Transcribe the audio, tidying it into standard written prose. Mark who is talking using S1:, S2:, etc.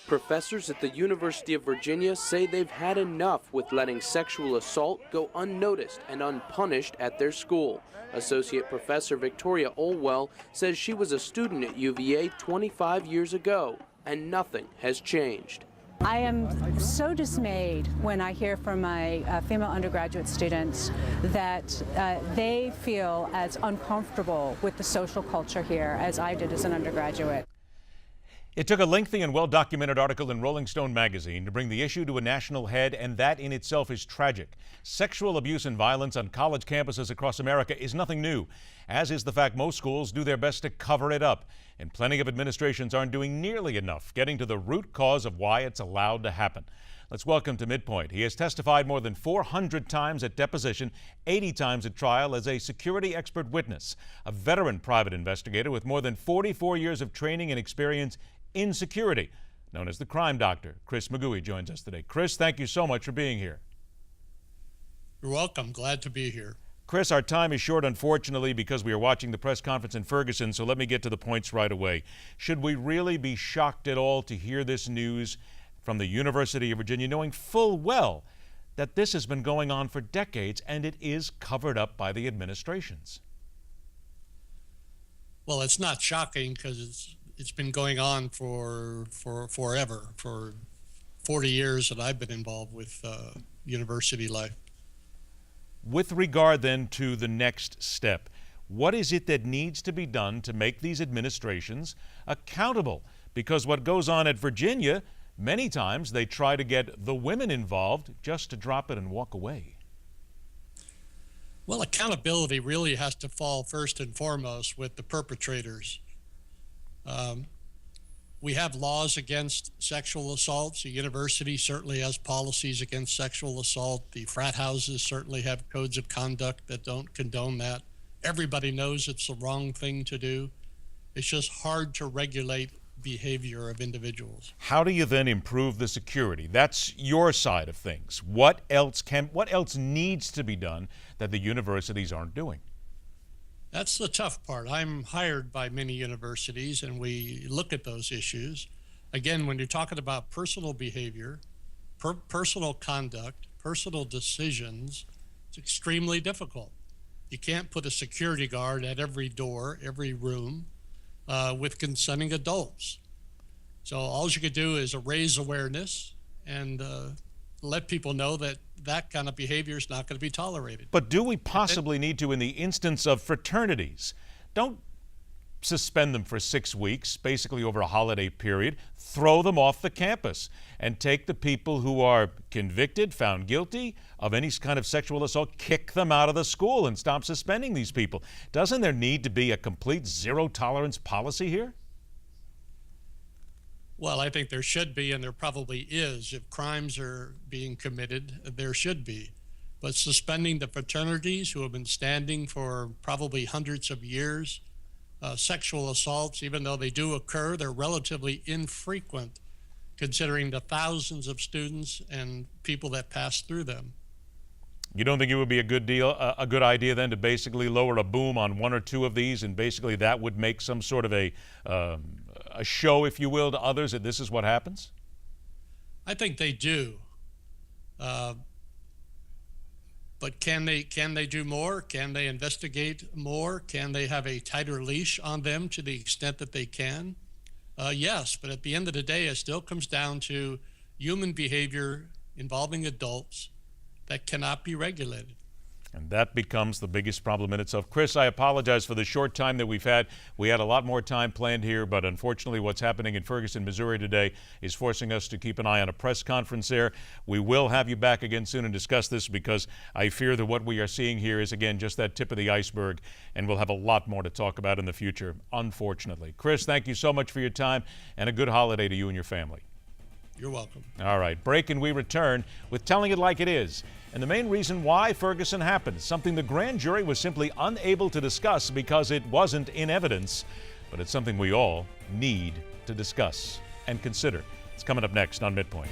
S1: Professors at the University of Virginia say they've had enough with letting sexual assault go unnoticed and unpunished at their school. Associate Professor Victoria Olwell says she was a student at UVA 25 years ago, and nothing has changed.
S2: I am so dismayed when I hear from my female undergraduate students that they feel as uncomfortable with the social culture here as I did as an undergraduate.
S3: It took a lengthy and well-documented article in Rolling Stone magazine to bring the issue to a national head, and that in itself is tragic. Sexual abuse and violence on college campuses across America is nothing new, as is the fact most schools do their best to cover it up. And plenty of administrations aren't doing nearly enough getting to the root cause of why it's allowed to happen. Let's welcome to MidPoint. He has testified more than 400 times at deposition, 80 times at trial as a security expert witness, a veteran private investigator with more than 44 years of training and experience in security, known as the crime doctor. Chris McGoey joins us today. Chris, thank you so much for being here.
S4: You're welcome. Glad to be here.
S3: Chris, our time is short, unfortunately, because we are watching the press conference in Ferguson, so let me get to the points right away. Should we really be shocked at all to hear this news from the University of Virginia, knowing full well that this has been going on for decades and it is covered up by the administrations?
S4: Well, it's not shocking because it's been going on for forever, for 40 years that I've been involved with university life.
S3: With regard then to the next step, what is it that needs to be done to make these administrations accountable? Because what goes on at Virginia, many times they try to get the women involved just to drop it and walk away.
S4: Well, accountability really has to fall first and foremost with the perpetrators. We have laws against sexual assaults. The university certainly has policies against sexual assault. The frat houses certainly have codes of conduct that don't condone that. Everybody knows it's the wrong thing to do. It's just hard to regulate behavior of individuals.
S3: How do you then improve the security? That's your side of things. What else needs to be done that the universities aren't doing?
S4: That's the tough part. I'm hired by many universities and we look at those issues. Again, when you're talking about personal behavior, personal conduct, personal decisions, it's extremely difficult. You can't put a security guard at every door, every room with consenting adults. So all you could do is raise awareness and let people know that that kind of behavior is not going to be tolerated.
S3: But do we possibly need to, in the instance of fraternities, don't suspend them for 6 weeks, basically over a holiday period, throw them off the campus and take the people who are convicted, found guilty of any kind of sexual assault, kick them out of the school and stop suspending these people? Doesn't there need to be a complete zero tolerance policy here?
S4: Well, I think there should be, and there probably is. If crimes are being committed, there should be. But suspending the fraternities who have been standing for probably hundreds of years, sexual assaults, even though they do occur, they're relatively infrequent considering the thousands of students and people that pass through them.
S3: You don't think it would be a good idea then to basically lower a boom on one or two of these, and basically that would make some sort of a show, if you will, to others that this is what happens?
S4: I think they do. But can they do more? Can they investigate more? Can they have a tighter leash on them to the extent that they can? Yes, but at the end of the day, it still comes down to human behavior involving adults that cannot be regulated.
S3: And that becomes the biggest problem in itself. Chris, I apologize for the short time that we've had. We had a lot more time planned here, but unfortunately what's happening in Ferguson, Missouri today is forcing us to keep an eye on a press conference there. We will have you back again soon and discuss this, because I fear that what we are seeing here is, again, just that tip of the iceberg, and we'll have a lot more to talk about in the future, unfortunately. Chris, thank you so much for your time, and a good holiday to you and your family.
S4: You're welcome.
S3: All right, break, and we return with Telling It Like It Is, and the main reason why Ferguson happened, something the grand jury was simply unable to discuss because it wasn't in evidence, but it's something we all need to discuss and consider. It's coming up next on MidPoint.